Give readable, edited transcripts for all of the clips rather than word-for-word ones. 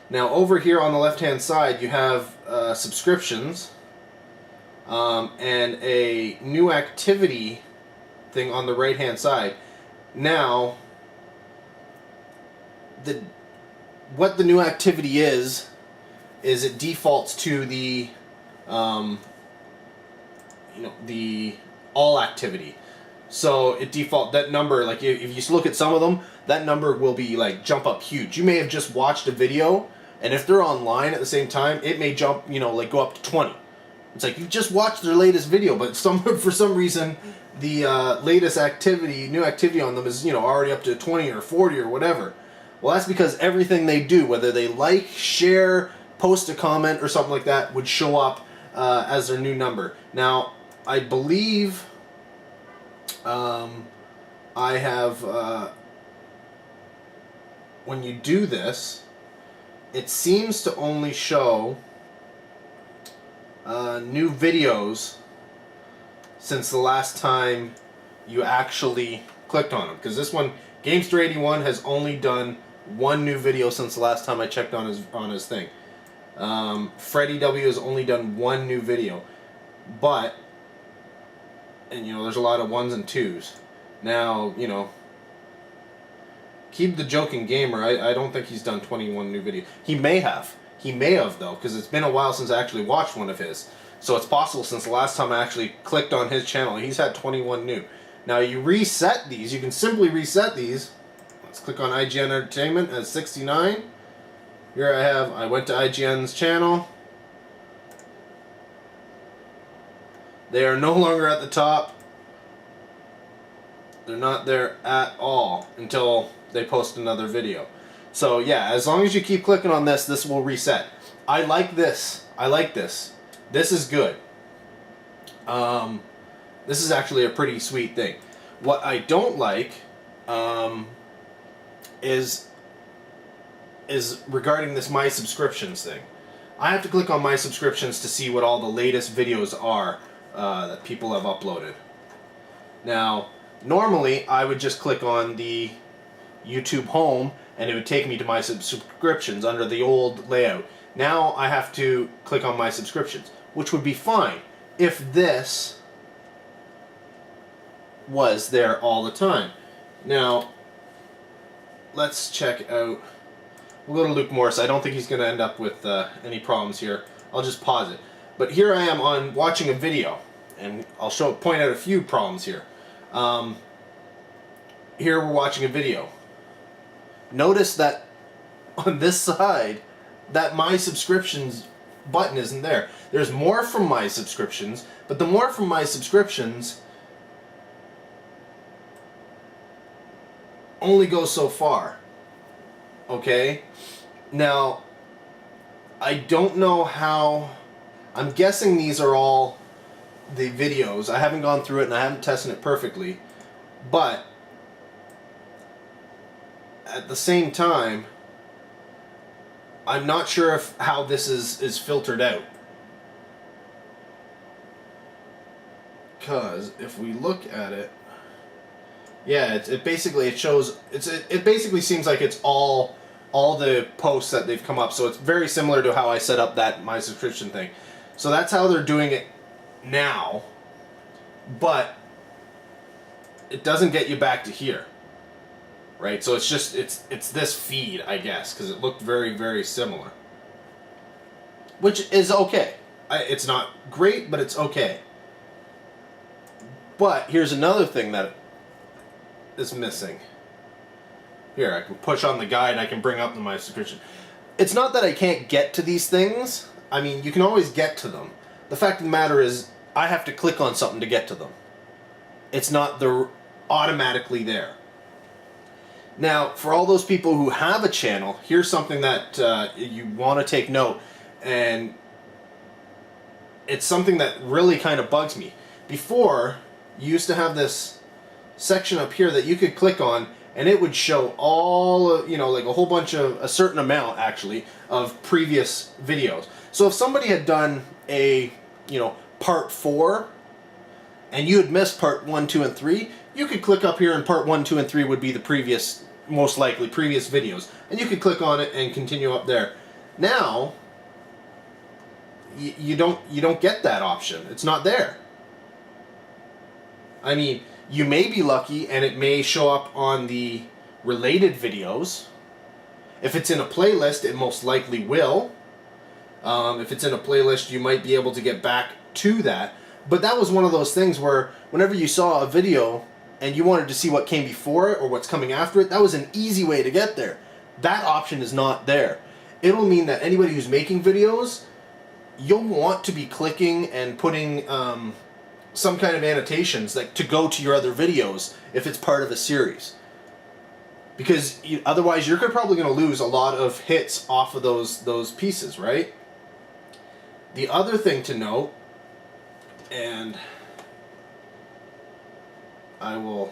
Now over here on the left hand side you have subscriptions and a new activity thing on the right hand side. Now what the new activity is it defaults to the the all activity. So it default that number, like if you look at some of them, that number will be like jump up huge. You may have just watched a video, and if they're online at the same time, it may jump, like go up to 20. It's like you just watched their latest video, but for some reason the latest new activity on them is already up to 20 or 40 or whatever. Well, that's because everything they do, whether they like, share, post a comment or something like that, would show up as their new number. Now, I believe I have, when you do this, it seems to only show new videos since the last time you actually clicked on them. Because this one, Gamester81, has only done one new video since the last time I checked on his thing. Freddy W has only done one new video, but there's a lot of 1s and 2s. Now Keep the Joking Gamer, I don't think he's done 21 new videos. He may have though, because it's been a while since I actually watched one of his. So it's possible since the last time I actually clicked on his channel, he's had 21 new. Now you reset these, you can simply reset these. Let's click on IGN Entertainment at 69. Here I went to IGN's channel. They are no longer at the top. They're not there at all until they post another video. So yeah, as long as you keep clicking on this, this will reset. I like this. I like this. This is good. This is actually a pretty sweet thing. What I don't like is regarding this My Subscriptions thing. I have to click on My Subscriptions to see what all the latest videos are that people have uploaded. Now, normally I would just click on the YouTube home and it would take me to My Subscriptions under the old layout. Now I have to click on My Subscriptions, which would be fine if this was there all the time. Now, let's check out. We'll go to Luke Morris. I don't think he's going to end up with any problems here. I'll just pause it. But here I am on watching a video, and I'll point out a few problems here. Here we're watching a video. Notice that on this side, that My Subscriptions button isn't there. There's more from My Subscriptions, but the more from My Subscriptions only goes so far. Okay? Now, I don't know how. I'm guessing these are all the videos. I haven't gone through it and I haven't tested it perfectly. But at the same time, I'm not sure how this is filtered out. Because if we look at it, yeah, it basically shows it basically seems like it's all the posts that they've come up. So it's very similar to how I set up that My Subscription thing. So that's how they're doing it now. But it doesn't get you back to here. Right? So it's just it's this feed, I guess, because it looked very, very similar. Which is okay. It's not great, but it's okay. But here's another thing that is missing. Here, I can push on the guide and I can bring up the My Subscription. It's not that I can't get to these things. I mean, you can always get to them. The fact of the matter is, I have to click on something to get to them. It's not they're automatically there. Now, for all those people who have a channel, here's something that you want to take note, and it's something that really kind of bugs me. Before, you used to have this section up here that you could click on, and it would show all, like a whole bunch of, a certain amount, actually, of previous videos. So if somebody had done a, part 4, and you had missed part 1, 2, and 3, you could click up here and part 1, 2, and 3 would be the previous, most likely, previous videos. And you could click on it and continue up there. Now, you don't get that option. It's not there. I mean, you may be lucky and it may show up on the related videos. If it's in a playlist, it most likely will. If it's in a playlist, you might be able to get back to that. But that was one of those things where whenever you saw a video and you wanted to see what came before it or what's coming after it, that was an easy way to get there. That option is not there. It'll mean that anybody who's making videos, you'll want to be clicking and putting some kind of annotations like to go to your other videos if it's part of a series. Because otherwise you're probably going to lose a lot of hits off of those pieces, right? The other thing to note, and I'll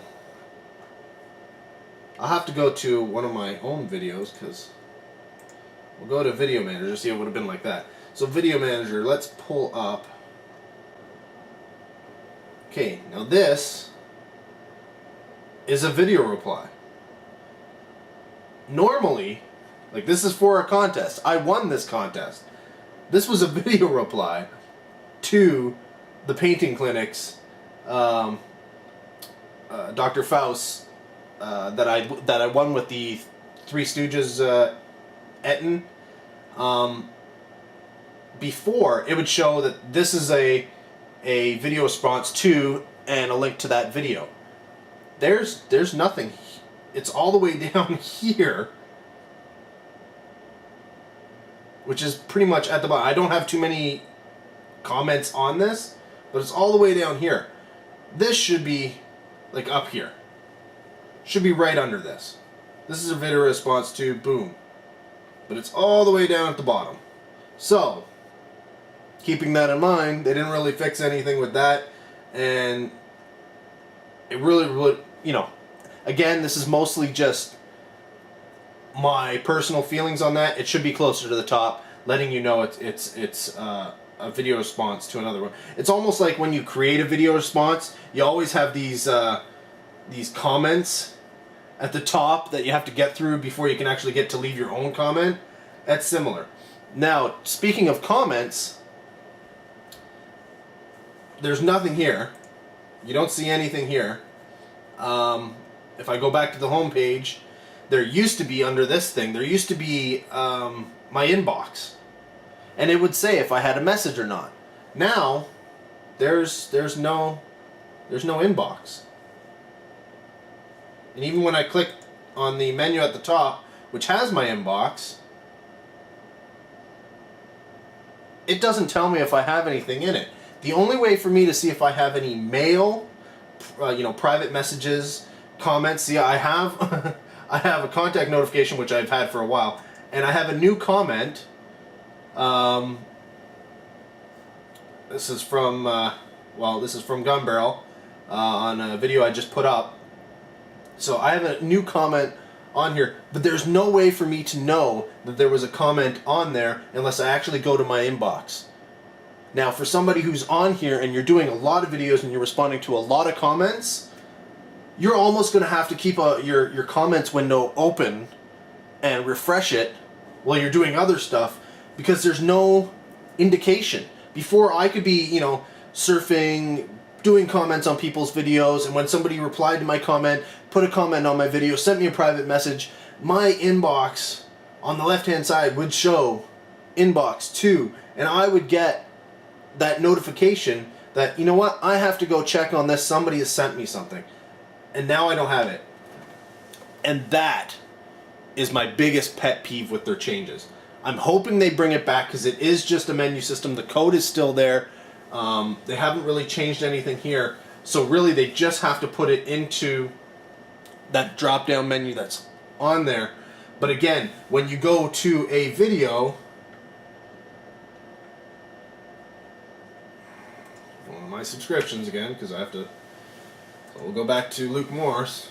have to go to one of my own videos because we'll go to Video Manager, see it would have been like that. So Video Manager, let's pull up. Okay, now this is a video reply. Normally, like this is for a contest. I won this contest. This was a video reply to the painting clinics, Dr. Faust, that I won with the Three Stooges Etten. Before it would show that this is a video response to and a link to that video. There's nothing. It's all the way down here, which is pretty much at the bottom. I don't have too many comments on this, but it's all the way down here. This should be like up here. Should be right under this. This is a video response to, boom. But it's all the way down at the bottom. So, keeping that in mind, they didn't really fix anything with that, and it really, you know, again, this is mostly just my personal feelings on that. It should be closer to the top, letting you know it's a video response to another one. It's almost like when you create a video response, you always have these comments at the top that you have to get through before you can actually get to leave your own comment. That's similar. Now, speaking of comments, there's nothing here. You don't see anything here. If I go back to the home page, there used to be under this thing, there used to be my inbox. And it would say if I had a message or not. Now, there's no inbox. And even when I click on the menu at the top, which has my inbox, it doesn't tell me if I have anything in it. The only way for me to see if I have any mail, private messages, comments. See, I have I have a contact notification which I've had for a while, and I have a new comment. This is from Gun Barrel on a video I just put up. So I have a new comment on here, but there's no way for me to know that there was a comment on there unless I actually go to my inbox. Now, for somebody who's on here and you're doing a lot of videos and you're responding to a lot of comments, you're almost going to have to keep your comments window open and refresh it while you're doing other stuff, because there's no indication. Before, I could be, surfing, doing comments on people's videos, and when somebody replied to my comment, put a comment on my video, sent me a private message, my inbox on the left-hand side would show inbox 2, and I would get that notification that, you know what, I have to go check on this, somebody has sent me something. And now I don't have it. And that is my biggest pet peeve with their changes. I'm hoping they bring it back because it is just a menu system. The code is still there. They haven't really changed anything here. So really they just have to put it into that drop-down menu that's on there. But again, when you go to a video, one of my subscriptions again, because I have to, so we'll go back to Luke Morse.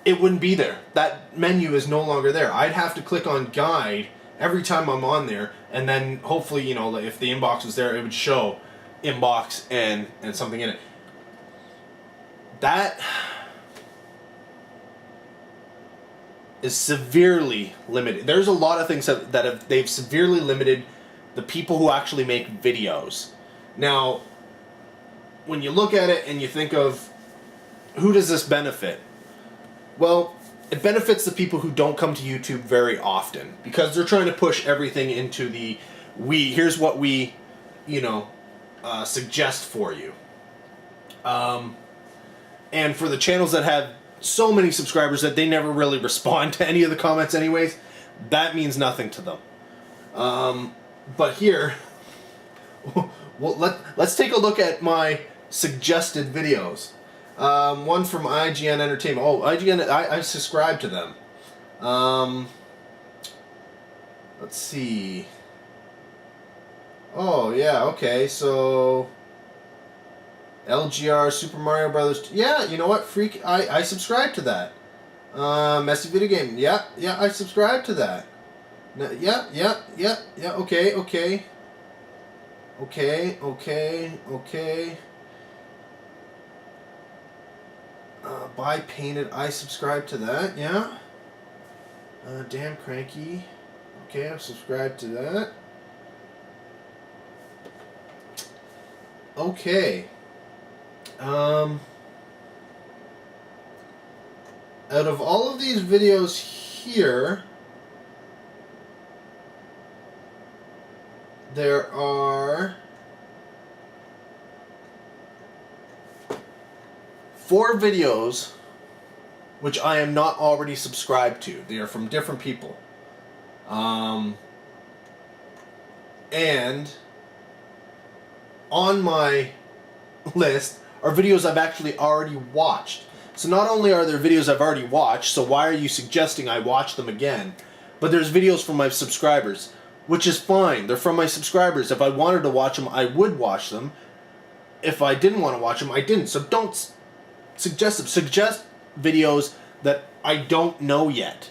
It wouldn't be there. That menu is no longer there. I'd have to click on guide every time I'm on there, and then hopefully, if the inbox was there, it would show inbox and something in it. is severely limited. There's a lot of things they've severely limited the people who actually make videos. Now, when you look at it and you think of who does this benefit? Well, it benefits the people who don't come to YouTube very often because they're trying to push everything into the here's what we, suggest for you. And for the channels that have so many subscribers that they never really respond to any of the comments anyways, that means nothing to them. But here, well, let's take a look at my suggested videos. One from IGN Entertainment. Oh, IGN, I subscribe to them. Let's see. Oh, yeah, okay, so LGR Super Mario Brothers. Yeah, you know what? I subscribe to that. Messy Video Game. Yeah, I subscribe to that. No, yeah, okay. Buy Painted, I subscribe to that, yeah. Damn Cranky. Okay, I've subscribed to that. Okay. Out of all of these videos here, there are 4 videos which I am not already subscribed to. They are from different people. And on my list are videos I've actually already watched. So not only are there videos I've already watched, so why are you suggesting I watch them again? But there's videos from my subscribers, which is fine. They're from my subscribers. If I wanted to watch them, I would watch them. If I didn't want to watch them, I didn't. So don't suggest them. Suggest videos that I don't know yet.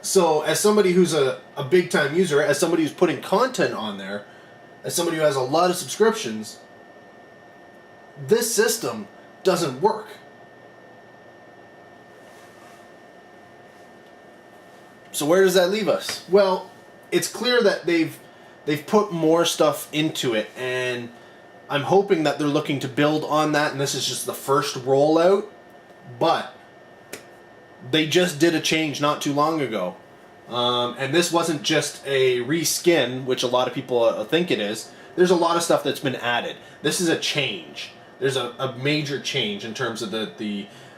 So as somebody who's a big-time user, as somebody who's putting content on there, as somebody who has a lot of subscriptions, this system doesn't work. So where does that leave us? Well, it's clear that they've put more stuff into it, and I'm hoping that they're looking to build on that, and this is just the first rollout, but they just did a change not too long ago. And this wasn't just a reskin, which a lot of people think it is. There's a lot of stuff that's been added. This is a change. There's a major change in terms of the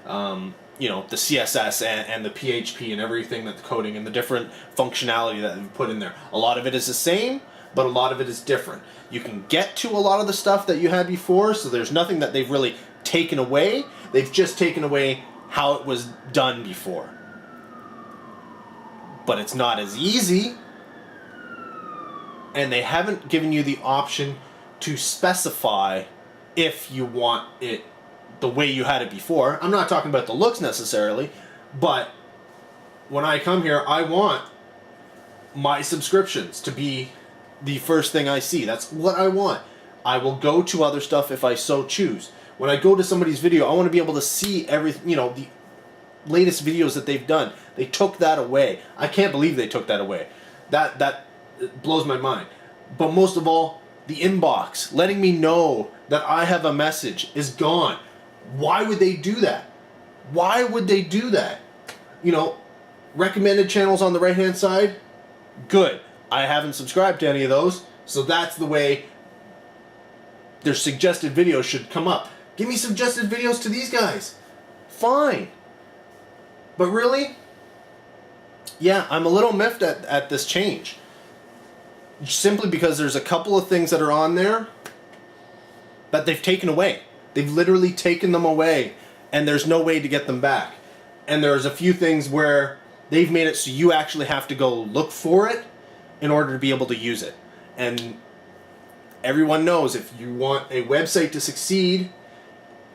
CSS and the PHP and everything, that the coding and the different functionality that they've put in there. A lot of it is the same, but a lot of it is different. You can get to a lot of the stuff that you had before, so there's nothing that they've really taken away. They've just taken away how it was done before. But it's not as easy, and they haven't given you the option to specify if you want it the way you had it before. I'm not talking about the looks necessarily, but when I come here, I want my subscriptions to be the first thing I see. That's what I want. I will go to other stuff if I so choose. When I go to somebody's video, I want to be able to see everything, the latest videos that they've done. They took that away. I can't believe they took that away. That blows my mind. But most of all, the inbox, letting me know that I have a message, is gone. Why would they do that? Why would they do that? Recommended channels on the right-hand side, good. I haven't subscribed to any of those, so that's the way their suggested videos should come up. Give me suggested videos to these guys. Fine. But really, yeah, I'm a little miffed at this change. Simply because there's a couple of things that are on there that they've taken away. They've literally taken them away, and there's no way to get them back. And there's a few things where they've made it so you actually have to go look for it in order to be able to use it. And everyone knows if you want a website to succeed,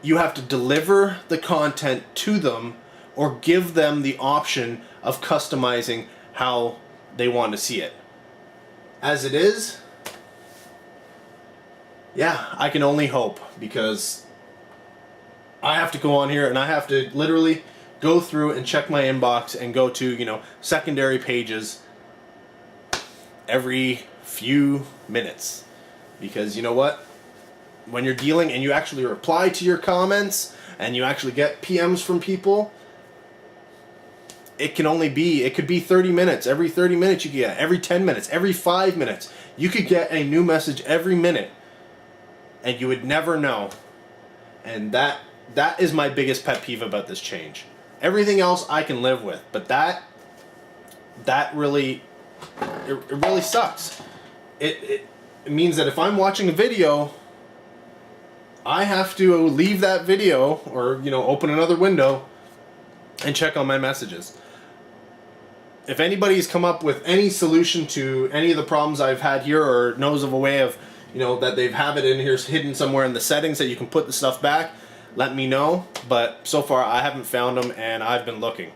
you have to deliver the content to them or give them the option of customizing how they want to see it. As it is, yeah, I can only hope, because I have to go on here and I have to literally go through and check my inbox and go to, you know, secondary pages every few minutes. Because you know what? When you're dealing and you actually reply to your comments and you actually get PMs from people, it could be 30 minutes. Every 30 minutes you get, every 10 minutes, every 5 minutes. You could get a new message every minute and you would never know. And that is my biggest pet peeve about this change. Everything else I can live with, but that really, it really sucks. It means that if I'm watching a video, I have to leave that video or, you know, open another window and check on my messages. If anybody's come up with any solution to any of the problems I've had here, or knows of a way of, you know, that they have it in here hidden somewhere in the settings that you can put the stuff back, let me know. But so far I haven't found them and I've been looking.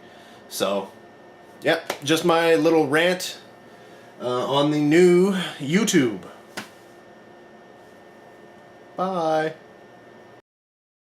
So, yep, just my little rant on the new YouTube. Bye.